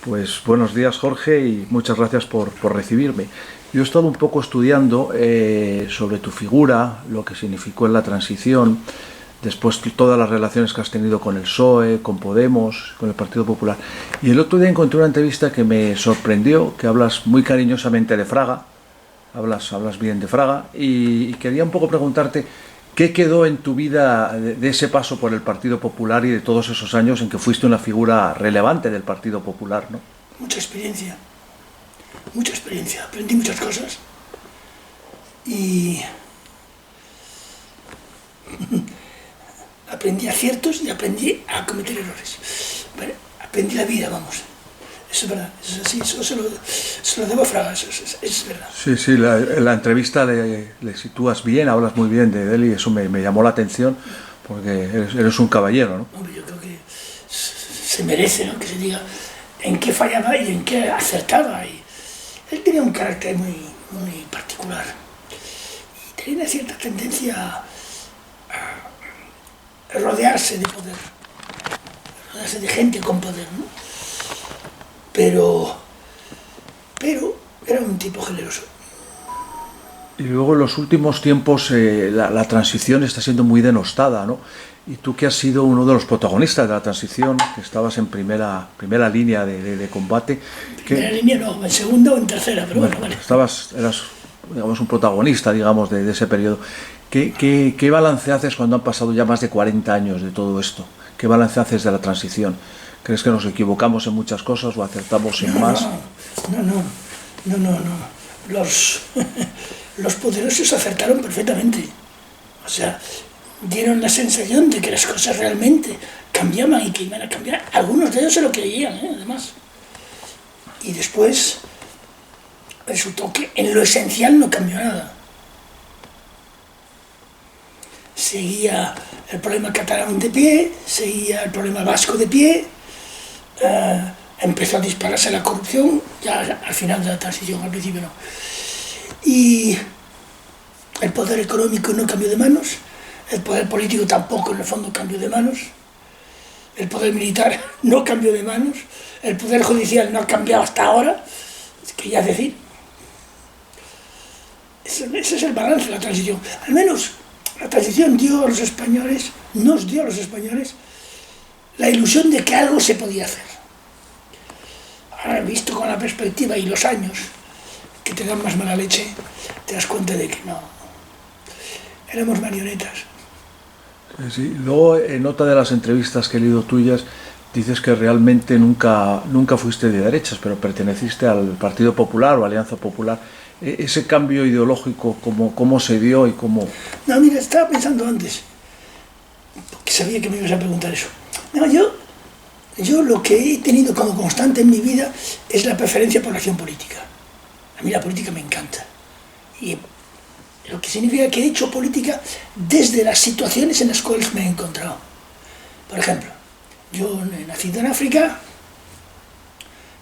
Pues buenos días, Jorge, y muchas gracias por recibirme. Yo he estado un poco estudiando sobre tu figura, lo que significó en la transición, después todas las relaciones que has tenido con el PSOE, con Podemos, con el Partido Popular. Y el otro día encontré una entrevista que me sorprendió, que hablas muy cariñosamente de Fraga, hablas bien de Fraga, y quería un poco preguntarte qué quedó en tu vida de ese paso por el Partido Popular y de todos esos años en que fuiste una figura relevante del Partido Popular, ¿no? Mucha experiencia, aprendí muchas cosas y aprendí aciertos y aprendí a cometer errores. Bueno, aprendí la vida, vamos. Eso es verdad, eso es así, eso se lo debo a Fraga, eso es verdad. Sí, sí, la entrevista le sitúas bien, hablas muy bien de él y eso me llamó la atención porque eres un caballero, ¿no? Hombre, yo creo que se merece, ¿no?, que se diga en qué fallaba y en qué acertaba. Y él tenía un carácter muy particular y tenía una cierta tendencia a rodearse de poder, rodearse de gente con poder, ¿no? Pero era un tipo generoso. Y luego en los últimos tiempos la transición está siendo muy denostada, ¿no? Y tú que has sido uno de los protagonistas de la transición, que estabas en primera línea de combate. Primera línea no, en segunda o en tercera, pero bueno, vale. Eras, digamos, un protagonista, digamos, de ese periodo. ¿Qué balance haces cuando han pasado ya más de 40 años de todo esto? ¿Qué balance haces de la transición? ¿Crees que nos equivocamos en muchas cosas o acertamos en más? No. Los poderosos acertaron perfectamente. O sea, dieron la sensación de que las cosas realmente cambiaban y que iban a cambiar. Algunos de ellos se lo creían, además. Y después resultó que en lo esencial no cambió nada. Seguía el problema catalán de pie, seguía el problema vasco de pie. Empezó a dispararse la corrupción, ya al final de la transición, al principio no. Y el poder económico no cambió de manos, el poder político tampoco en el fondo cambió de manos, el poder militar no cambió de manos, el poder judicial no ha cambiado hasta ahora, que ya es decir. Ese es el balance de la transición. Al menos la transición dio a los españoles, nos dio a los españoles, la ilusión de que algo se podía hacer. Ahora, visto con la perspectiva y los años que te dan más mala leche, te das cuenta de que no, éramos marionetas. Sí. Luego, en otra de las entrevistas que he leído tuyas, dices que realmente nunca fuiste de derechas, pero perteneciste al Partido Popular o Alianza Popular. Ese cambio ideológico, ¿cómo se dio y cómo...? No, mira, estaba pensando antes, porque sabía que me ibas a preguntar eso. No, yo lo que he tenido como constante en mi vida es la preferencia por la acción política. A mí la política me encanta. Y lo que significa que he hecho política desde las situaciones en las cuales me he encontrado. Por ejemplo, yo he nacido en África,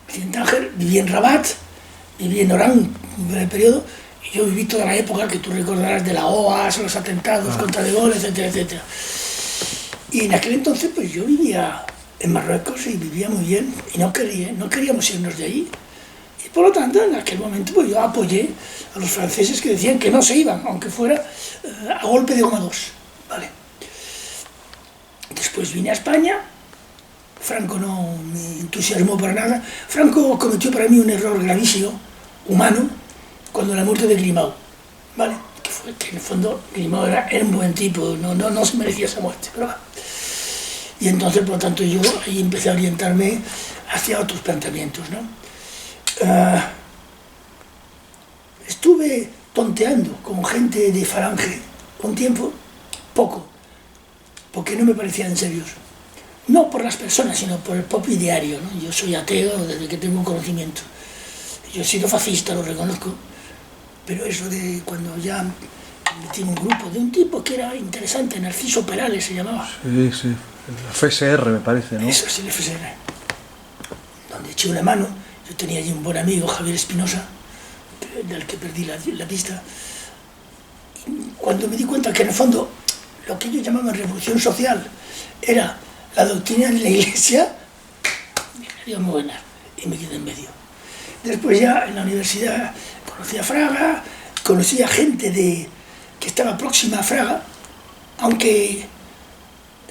nací en Tánger, viví en Rabat, viví en Orán un breve periodo, y yo viví toda la época que tú recordarás de la OAS, los atentados contra De Gaulle, etcétera, etcétera. Y en aquel entonces pues yo vivía en Marruecos y vivía muy bien, y no queríamos irnos de ahí. Y por lo tanto, en aquel momento pues yo apoyé a los franceses que decían que no se iban, aunque fuera a golpe de goma 2. ¿Vale? Después vine a España. Franco no me entusiasmó para nada. Franco cometió para mí un error gravísimo, humano, cuando la muerte de Grimau, ¿vale? Que en el fondo Grimau era un buen tipo, no se merecía esa muerte, pero va. Y entonces, por lo tanto, yo ahí empecé a orientarme hacia otros planteamientos, ¿no? Estuve tonteando con gente de Falange un tiempo, poco, porque no me parecían serios. No por las personas, sino por el propio ideario, ¿no? Yo soy ateo desde que tengo conocimiento. Yo he sido fascista, lo reconozco, pero eso de cuando ya metí en un grupo de un tipo que era interesante, Narciso Perales se llamaba. Sí, el FSR me parece, ¿no? Eso sí, el FSR. Donde eché una mano, yo tenía allí un buen amigo, Javier Espinosa, del que perdí la pista. Y cuando me di cuenta que en el fondo lo que ellos llamaban revolución social era la doctrina de la Iglesia, Dios muy buena. y me quedé en medio. Después ya en la universidad conocí a Fraga, conocí a gente que estaba próxima a Fraga, aunque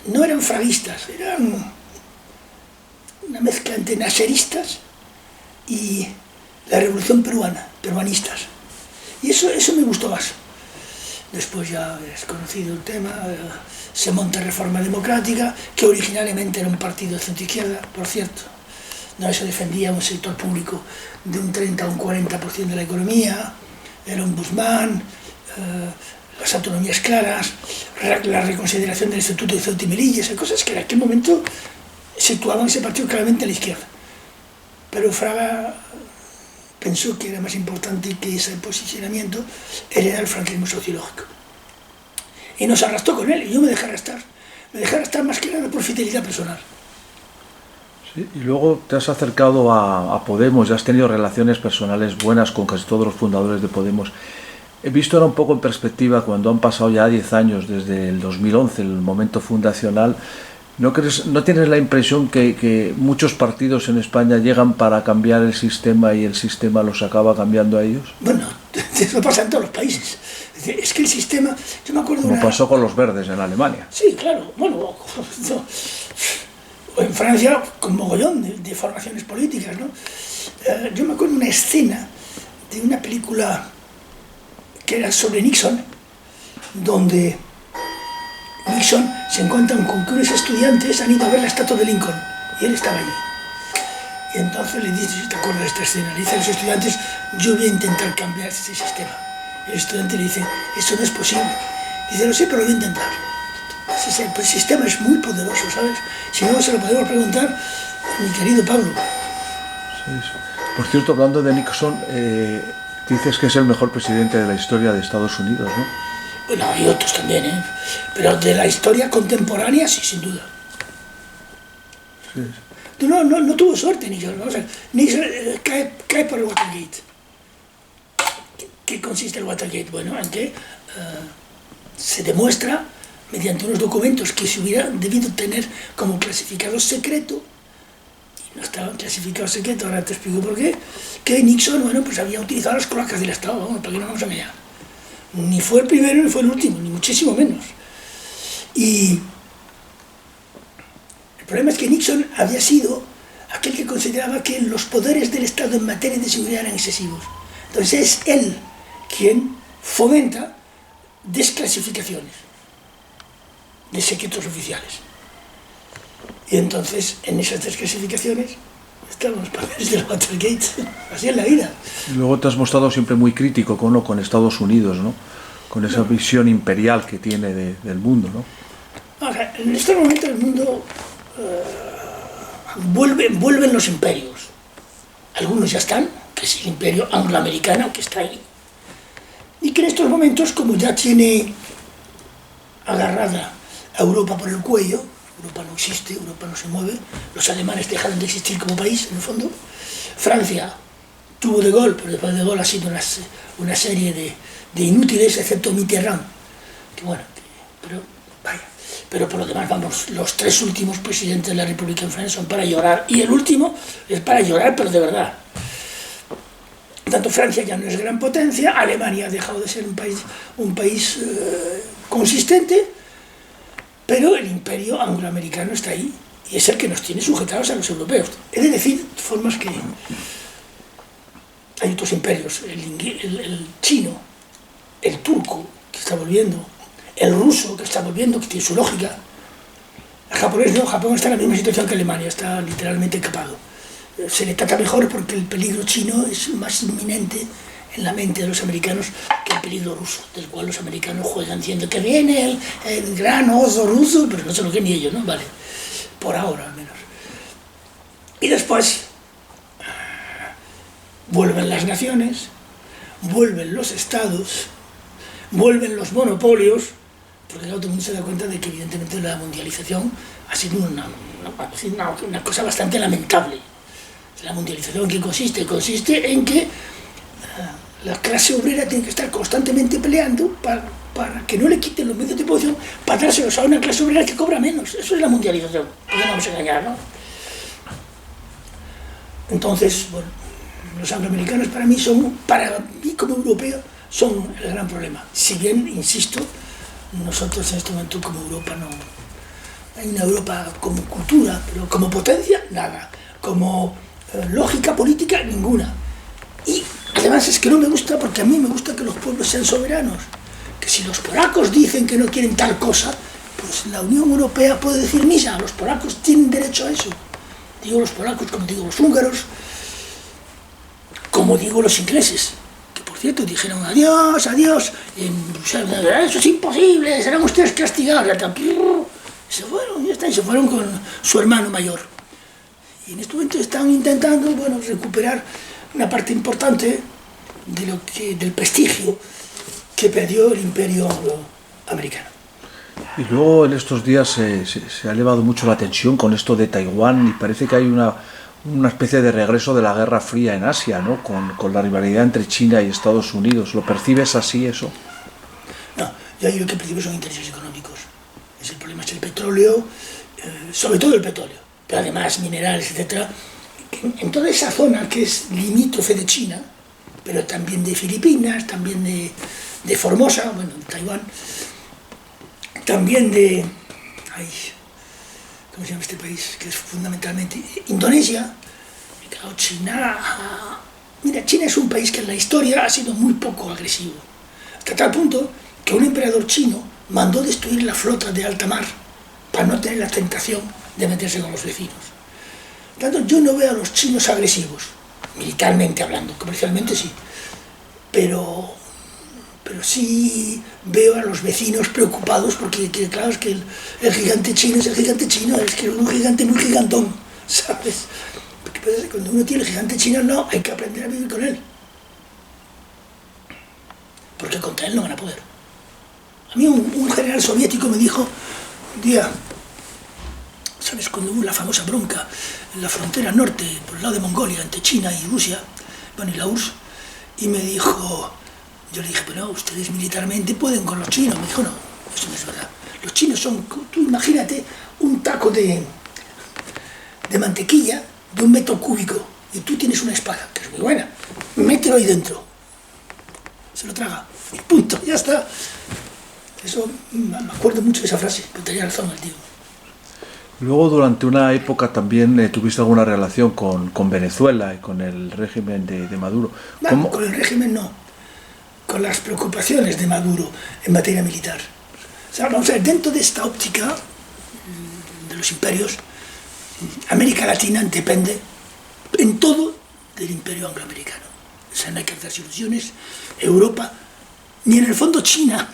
no eran fraguistas, eran una mezcla entre naseristas y la revolución peruana, peruanistas. Y eso me gustó más. Después ya es conocido el tema, se monta Reforma Democrática, que originalmente era un partido de centro-izquierda, por cierto. No, eso defendía un sector público de un 30 a un 40% de la economía, era un Guzmán, las autonomías claras, la reconsideración del Estatuto de Ceuta y Melilla, esas cosas que en aquel momento situaban ese partido claramente a la izquierda. Pero Fraga pensó que era más importante que ese posicionamiento era el franquismo sociológico. Y nos arrastró con él, y yo me dejé arrastrar más que nada por fidelidad personal. Sí, y luego te has acercado a Podemos y has tenido relaciones personales buenas con casi todos los fundadores de Podemos. He visto ahora un poco en perspectiva, cuando han pasado ya 10 años desde el 2011, el momento fundacional, ¿no tienes la impresión que muchos partidos en España llegan para cambiar el sistema y el sistema los acaba cambiando a ellos? Bueno, eso pasa en todos los países. Es que el sistema... Yo me acuerdo Como pasó con los verdes en Alemania. Sí, claro. Bueno, en Francia, con mogollón de formaciones políticas, ¿no? Yo me acuerdo de una escena de una película que era sobre Nixon, donde Nixon se encuentra con que unos estudiantes han ido a ver la estatua de Lincoln y él estaba allí. Y entonces le dice, si te acuerdas de esta escena, le dice a los estudiantes, yo voy a intentar cambiar este sistema. El estudiante le dice, eso no es posible. Dice, lo sé, pero lo voy a intentar. El sistema es muy poderoso, ¿sabes? Si no, se lo podemos preguntar a mi querido Pablo. Sí, sí. Por cierto, hablando de Nixon, dices que es el mejor presidente de la historia de Estados Unidos, ¿no? Bueno, hay otros también, ¿eh? Pero de la historia contemporánea, sí, sin duda. Sí. No tuvo suerte Nixon, ¿no? O sea, Nixon cae por el Watergate. ¿Qué consiste el Watergate? Bueno, en que se demuestra, mediante unos documentos que se hubieran debido tener como clasificados secreto, y no estaban clasificados secreto, ahora te explico por qué, que Nixon, bueno, pues había utilizado las cloacas del Estado, vamos, para que no vamos a engañar. Ni fue el primero ni fue el último, ni muchísimo menos. Y el problema es que Nixon había sido aquel que consideraba que los poderes del Estado en materia de seguridad eran excesivos. Entonces es él quien fomenta desclasificaciones de secretos oficiales. Y entonces, en esas desclasificaciones, estaban los papeles del Watergate. Así es la vida. Y luego te has mostrado siempre muy crítico con Estados Unidos, ¿no? Con esa visión imperial que tiene del mundo, ¿no? O sea, en este momento el mundo vuelven los imperios. Algunos ya están, que es el imperio angloamericano, que está ahí. Y que en estos momentos, como ya tiene agarrada a Europa por el cuello, Europa no existe, Europa no se mueve, los alemanes dejaron de existir como país, en el fondo. Francia tuvo De Gaulle, pero después de De Gaulle ha sido una serie de inútiles, excepto Mitterrand, que bueno, pero vaya. Pero por lo demás, vamos, los tres últimos presidentes de la República en Francia son para llorar, y el último es para llorar, pero de verdad. Tanto Francia ya no es gran potencia, Alemania ha dejado de ser un país consistente, pero el imperio angloamericano está ahí, y es el que nos tiene sujetados a los europeos. He de decir, de formas que hay otros imperios, el chino, el turco, que está volviendo, el ruso, que está volviendo, que tiene su lógica. El japonés no, Japón está en la misma situación que Alemania, está literalmente capado. Se le trata mejor porque el peligro chino es más inminente en la mente de los americanos que el peligro ruso, del cual los americanos juegan diciendo que viene el gran oso ruso, pero no se lo creen ni ellos, ¿no? Vale, por ahora al menos. Y después vuelven las naciones, vuelven los estados, vuelven los monopolios, porque todo el mundo se da cuenta de que evidentemente la mundialización ha sido una cosa bastante lamentable. La mundialización, ¿en qué consiste? Consiste en que la clase obrera tiene que estar constantemente peleando para que no le quiten los medios de producción, para dárselos a una clase obrera que cobra menos. Eso es la mundialización, no vamos a engañar, ¿no? Entonces, bueno, los angloamericanos para mí como europeo, son el gran problema. Si bien, insisto, nosotros en este momento como Europa no... Hay una Europa como cultura, pero como potencia, nada. Como lógica política, ninguna. Y además es que no me gusta, porque a mí me gusta que los pueblos sean soberanos. Que si los polacos dicen que no quieren tal cosa, pues la Unión Europea puede decir misa, los polacos tienen derecho a eso. Digo los polacos, como digo los húngaros, como digo los ingleses, que por cierto dijeron adiós, adiós, eso es imposible, serán ustedes castigados. Se fueron, ya está, y se fueron con su hermano mayor. Y en este momento están intentando, bueno, recuperar una parte importante del prestigio que perdió el imperio americano. Y luego en estos días se ha elevado mucho la tensión con esto de Taiwán y parece que hay una especie de regreso de la Guerra Fría en Asia, ¿no? Con la rivalidad entre China y Estados Unidos. ¿Lo percibes así eso? No, yo lo que percibo son intereses económicos. El problema es el petróleo, sobre todo el petróleo, pero además minerales, etc. En toda esa zona que es limítrofe de China, pero también de Filipinas, también de Formosa, bueno, de Taiwán, también de... ¿cómo se llama este país? Que es fundamentalmente Indonesia. Claro, China... Mira, China es un país que en la historia ha sido muy poco agresivo. Hasta tal punto que un emperador chino mandó destruir la flota de alta mar para no tener la tentación de meterse con los vecinos. Por tanto, yo no veo a los chinos agresivos, militarmente hablando, comercialmente sí, pero sí veo a los vecinos preocupados porque claro, es que el gigante chino es el gigante chino, es que es un gigante muy gigantón, ¿sabes? Porque pues, cuando uno tiene el gigante chino, no, hay que aprender a vivir con él. Porque contra él no van a poder. A mí un general soviético me dijo un día, ¿sabes? Cuando hubo la famosa bronca en la frontera norte, por el lado de Mongolia, entre China y Rusia, bueno, y la URSS, y me dijo... Yo le dije, pero no, ustedes militarmente pueden con los chinos. Me dijo, no, eso no es verdad. Los chinos son, tú imagínate, un taco de mantequilla de 1 metro cúbico y tú tienes una espada, que es muy buena, mételo ahí dentro. Se lo traga, y punto, ya está. Eso, me acuerdo mucho de esa frase, pero tenía razón el tío. Luego, durante una época también tuviste alguna relación con Venezuela y con el régimen de Maduro. No, con el régimen no. Con las preocupaciones de Maduro en materia militar. O sea, vamos a ver, dentro de esta óptica de los imperios, América Latina depende en todo del imperio angloamericano. O sea, no hay que hacerse ilusiones. Europa, ni en el fondo China,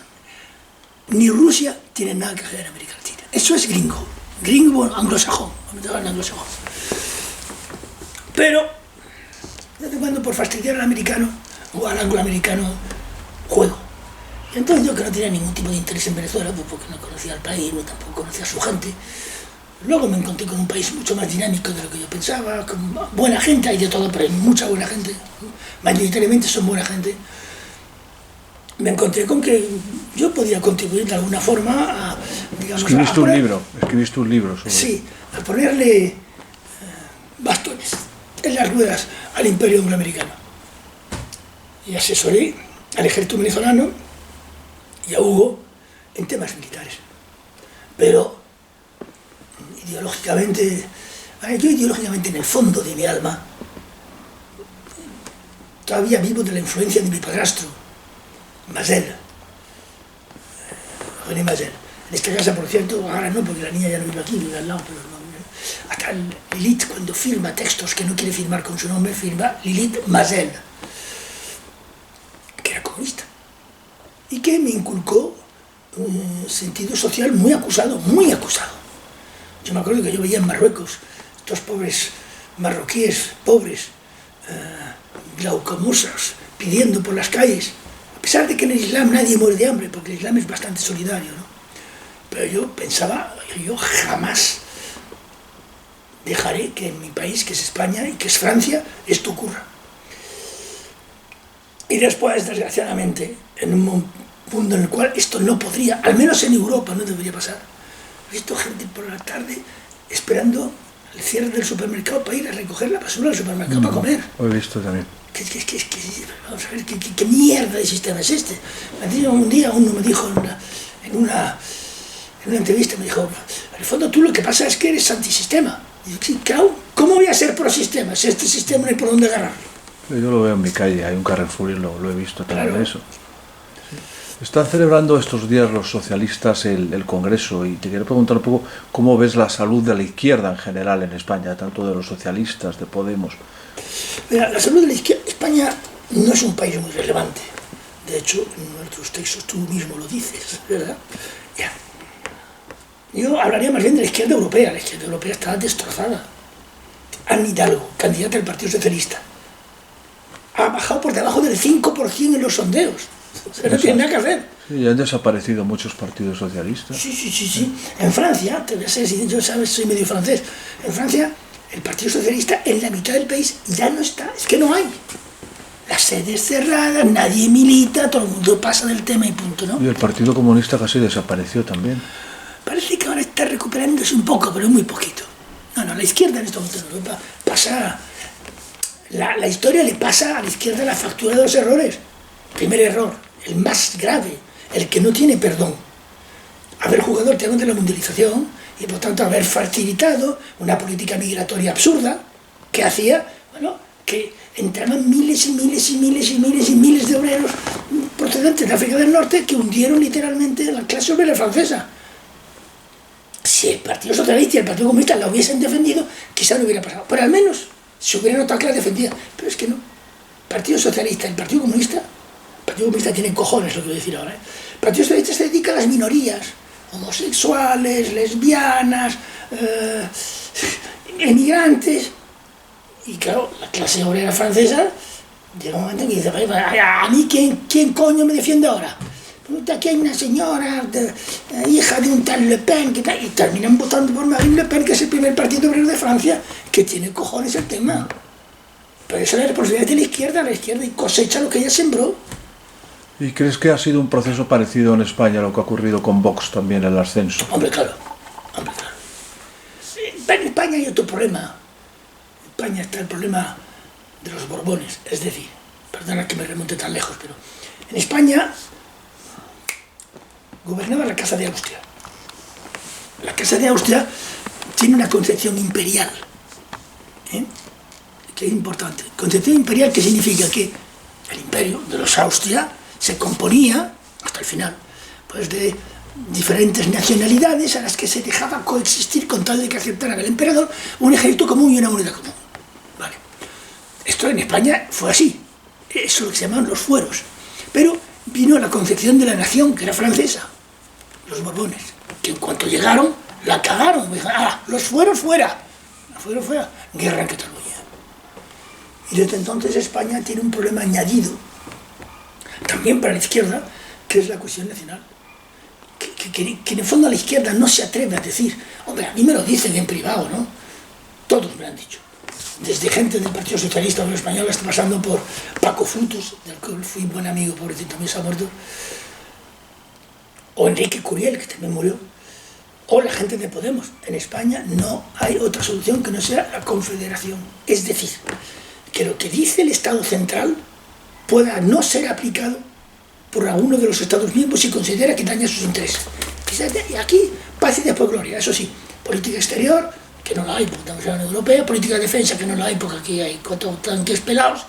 ni Rusia tienen nada que hacer en América Latina. Eso es gringo. Gringo, bueno, anglosajón. Pero, de vez en cuando, por fastidiar al americano o al angloamericano, juego. Y entonces yo, que no tenía ningún tipo de interés en Venezuela, pues porque no conocía al país, no tampoco conocía a su gente, luego me encontré con un país mucho más dinámico de lo que yo pensaba, con buena gente, hay de todo, pero hay mucha buena gente, mayoritariamente son buena gente. Me encontré con que yo podía contribuir de alguna forma a, digamos, escribiste un libro sobre... Sí, a ponerle bastones en las ruedas al imperio angloamericano. Y asesoré al ejército venezolano y a Hugo en temas militares. Pero ideológicamente, yo ideológicamente en el fondo de mi alma todavía vivo de la influencia de mi padrastro, Masel, René Masel. En esta casa, por cierto, ahora no, porque la niña ya no vive aquí, vive al lado, pero no. Hasta Lilith, cuando firma textos que no quiere firmar con su nombre, firma Lilith Masel, que era comunista, y que me inculcó un sentido social muy acusado, muy acusado. Yo me acuerdo que yo veía en Marruecos estos pobres marroquíes, pobres, glaucomosos, pidiendo por las calles, a pesar de que en el Islam nadie muere de hambre, porque el Islam es bastante solidario, ¿no? Pero yo pensaba, yo jamás dejaré que en mi país, que es España y que es Francia, esto ocurra. Y después, desgraciadamente, en un mundo en el cual esto no podría, al menos en Europa no debería pasar, he visto gente por la tarde esperando el cierre del supermercado para ir a recoger la basura del supermercado para comer. Lo he visto también. Vamos a ver, ¿qué mierda de sistema es este? Un día uno me dijo en una entrevista, me dijo, en el fondo tú lo que pasa es que eres antisistema. Y yo, sí, claro, ¿cómo voy a ser prosistema si este sistema no hay por dónde agarrarlo? Yo lo veo en mi calle, hay un Carrefour y lo he visto también. Claro. Eso. Están celebrando estos días los socialistas el Congreso y te quiero preguntar un poco cómo ves la salud de la izquierda en general en España, tanto de los socialistas, de Podemos. Mira, la salud de la izquierda, España no es un país muy relevante. De hecho, en nuestros textos tú mismo lo dices, ¿verdad? Ya. Yo hablaría más bien de la izquierda europea. La izquierda europea está destrozada. Anne Hidalgo, candidata del Partido Socialista, ha bajado por debajo del 5% en los sondeos. O sea, no tiene nada que hacer. Sí, han desaparecido muchos partidos socialistas. Sí. En Francia, te voy a ser, si yo sabes, soy medio francés, en Francia el Partido Socialista en la mitad del país ya no está, es que no hay. Las sedes cerradas, nadie milita, todo el mundo pasa del tema y punto, ¿no? Y el Partido Comunista casi desapareció también. Parece que ahora está recuperándose un poco, pero muy poquito. No, la izquierda en este momento en Europa pasa... La historia le pasa a la izquierda la factura de los errores. Primer error, el más grave, el que no tiene perdón. Haber jugado el tema de la mundialización y por tanto haber facilitado una política migratoria absurda que hacía, bueno, que entraban miles de obreros procedentes de África del Norte que hundieron literalmente la clase obrera francesa. Si el Partido Socialista y el Partido Comunista la hubiesen defendido, quizá no hubiera pasado. Pero al menos se hubieran notado que la defendía. Pero es que no. El Partido Socialista y el Partido Comunista tiene cojones, lo que voy a decir ahora. El Partido Socialista se dedica a las minorías, homosexuales, lesbianas, emigrantes. Y claro, la clase obrera francesa llega un momento en que dice, ¿a mí quién coño me defiende ahora? Aquí hay una señora, hija de un tal Le Pen, y terminan votando por Marine Le Pen, que es el primer partido obrero de Francia, que tiene cojones el tema. Pero eso es la responsabilidad de la izquierda y cosecha lo que ella sembró. ¿Y crees que ha sido un proceso parecido en España a lo que ha ocurrido con Vox también, el ascenso? Hombre, claro. En España hay otro problema. En España está el problema de los Borbones. Es decir, perdona que me remonte tan lejos, pero en España gobernaba la Casa de Austria. La Casa de Austria tiene una concepción imperial, que es importante. Concepción imperial que significa que el imperio de los Austria se componía, hasta el final, pues de diferentes nacionalidades a las que se dejaba coexistir con tal de que aceptaran al emperador un ejército común y una moneda común. Vale. Esto en España fue así. Eso es lo que se llaman los fueros. Pero vino la concepción de la nación, que era francesa, los Borbones, que en cuanto llegaron, la cagaron. Dijeron, los fueros fuera. Los fueros fuera. Guerra en Cataluña. Y desde entonces España tiene un problema añadido, también para la izquierda, que es la cuestión nacional. Que en el fondo la izquierda no se atreve a decir, hombre, a mí me lo dicen en privado, ¿no? Todos me lo han dicho. Desde gente del Partido Socialista Obrero Español hasta pasando por Paco Frutos, del cual fui buen amigo, pobrecito, también se ha muerto, o Enrique Curiel, que también murió, o la gente de Podemos. En España no hay otra solución que no sea la confederación. Es decir, que lo que dice el Estado central pueda no ser aplicado por alguno de los Estados miembros si considera que daña sus intereses. Y aquí, paz y después gloria. Eso sí, política exterior, que no la hay porque estamos en la Unión Europea, política de defensa, que no la hay porque aquí hay 4 tanques pelados,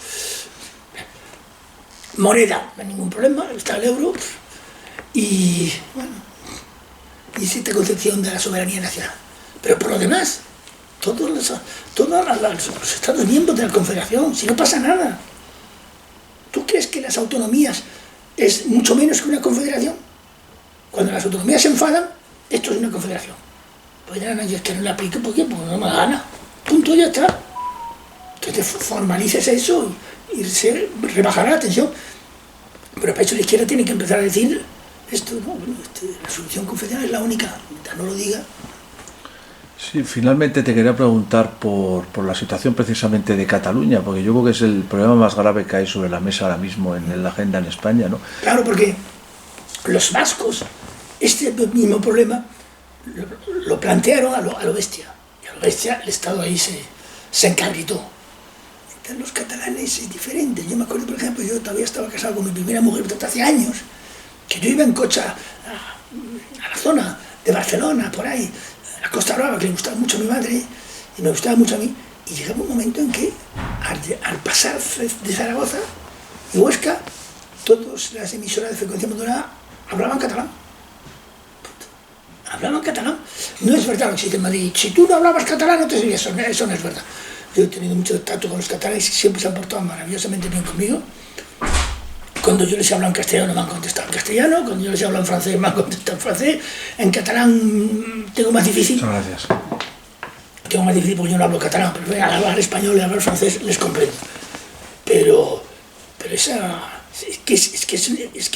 moneda, no hay ningún problema, está el euro, y bueno, y cierta concepción de la soberanía nacional. Pero por lo demás, todos los Estados miembros de la Confederación, si no pasa nada. ¿Tú crees que las autonomías es mucho menos que una confederación? Cuando las autonomías se enfadan, esto es una confederación. Pues ya no, es que no le aplique porque no me da gana. Punto, ya está. Entonces formalices eso y se rebajará la tensión. Pero para eso la izquierda tiene que empezar a decir esto, ¿no? Bueno, la solución confederal es la única. Mientras no lo diga. Sí, finalmente te quería preguntar por la situación precisamente de Cataluña, porque yo creo que es el problema más grave que hay sobre la mesa ahora mismo en la agenda en España, ¿no? Claro, porque los vascos, este mismo problema, lo plantearon a lo bestia. Y a lo bestia, el Estado ahí se encabritó. Entre los catalanes es diferente. Yo me acuerdo, por ejemplo, yo todavía estaba casado con mi primera mujer hace años, que yo iba en coche a la zona de Barcelona, por ahí, a la Costa Brava, que le gustaba mucho a mi madre y me gustaba mucho a mí, y llegaba un momento en que al pasar de Zaragoza y Huesca, todas las emisoras de frecuencia modulada hablaban catalán. Hablaban catalán. No es verdad lo que se dice en Madrid. Si tú no hablabas catalán, no te servías. Eso no es verdad. Yo he tenido mucho trato con los catalanes y siempre se han portado maravillosamente bien conmigo. Cuando yo les hablo en castellano me han contestado en castellano, cuando yo les hablo en francés me han contestado en francés. En catalán tengo más difícil. Muchas gracias. Tengo más difícil porque yo no hablo catalán, pero al hablar español y hablar francés les comprendo. Pero esa... Es que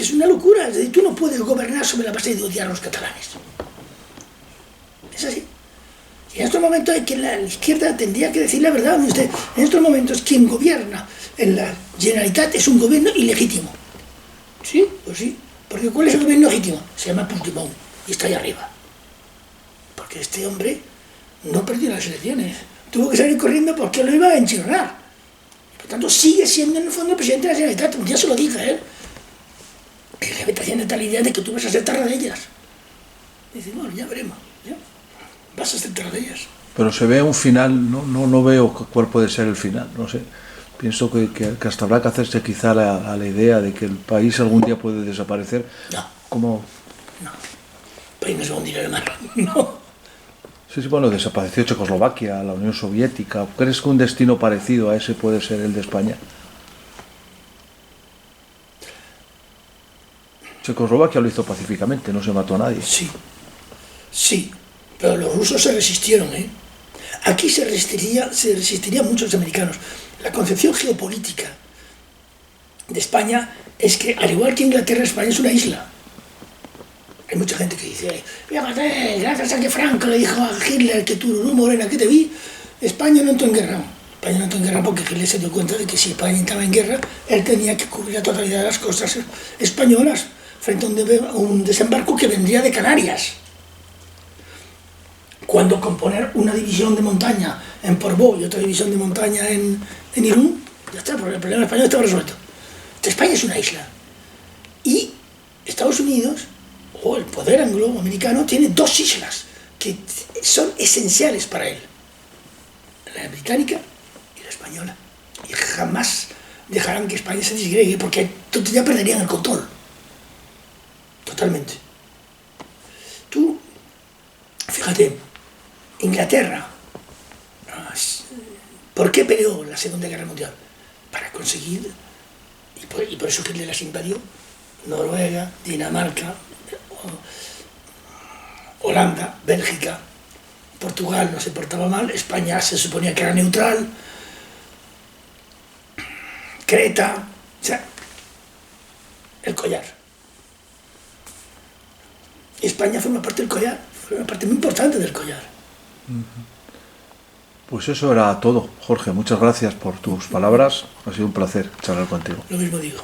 es una locura. Es decir, tú no puedes gobernar sobre la base de odiar a los catalanes. Es así. Y en estos momentos hay que la izquierda tendría que decir la verdad. Usted, en estos momentos quien gobierna en la Generalitat es un gobierno ilegítimo. ¿Sí? Pues sí. Porque ¿cuál es el gobierno legítimo? Se llama Puigdemont y está ahí arriba. Porque este hombre no perdió las elecciones. Tuvo que salir corriendo porque lo iba a enchirronar. Por tanto, sigue siendo en el fondo el presidente de la Generalitat. Ya se lo dije a él. Que le está haciendo tal idea de que tú vas a ser tarradellas. Dice, bueno, ya veremos. ¿Ya? Vas a ser tarradellas. Pero se ve un final, no veo cuál puede ser el final, no sé. Pienso que hasta habrá que hacerse quizá a la idea de que el país algún día puede desaparecer. No. ¿Cómo? No. El país no se va a hundir en el mar. No. Sí, bueno, desapareció Checoslovaquia, la Unión Soviética. ¿Crees que un destino parecido a ese puede ser el de España? Checoslovaquia lo hizo pacíficamente, no se mató a nadie. Sí, pero los rusos se resistieron, ¿eh? Aquí se resistirían muchos americanos. La concepción geopolítica de España es que, al igual que Inglaterra, España es una isla. Hay mucha gente que dice, fíjate, gracias a que Franco le dijo a Hitler que tú, morena, que te vi, España no entró en guerra. España no entró en guerra porque Hitler se dio cuenta de que si España entraba en guerra, él tenía que cubrir la totalidad de las costas españolas frente a un desembarco que vendría de Canarias. Cuando componer una división de montaña en Portbou y otra división de montaña en Irún, ya está, el problema español estaba resuelto. España es una isla. Y Estados Unidos, o el poder angloamericano, tiene dos islas que son esenciales para él. La británica y la española. Y jamás dejarán que España se disgregue porque ya perderían el control. Totalmente. Tú, fíjate, Inglaterra, ¿por qué peleó la Segunda Guerra Mundial? Para conseguir, y por eso Hitler las invadió, Noruega, Dinamarca, Holanda, Bélgica, Portugal no se portaba mal, España se suponía que era neutral, Creta, o sea, el collar. España forma parte del collar, fue una parte muy importante del collar. Pues eso era todo, Jorge. Muchas gracias por tus palabras. Ha sido un placer charlar contigo. Lo mismo digo.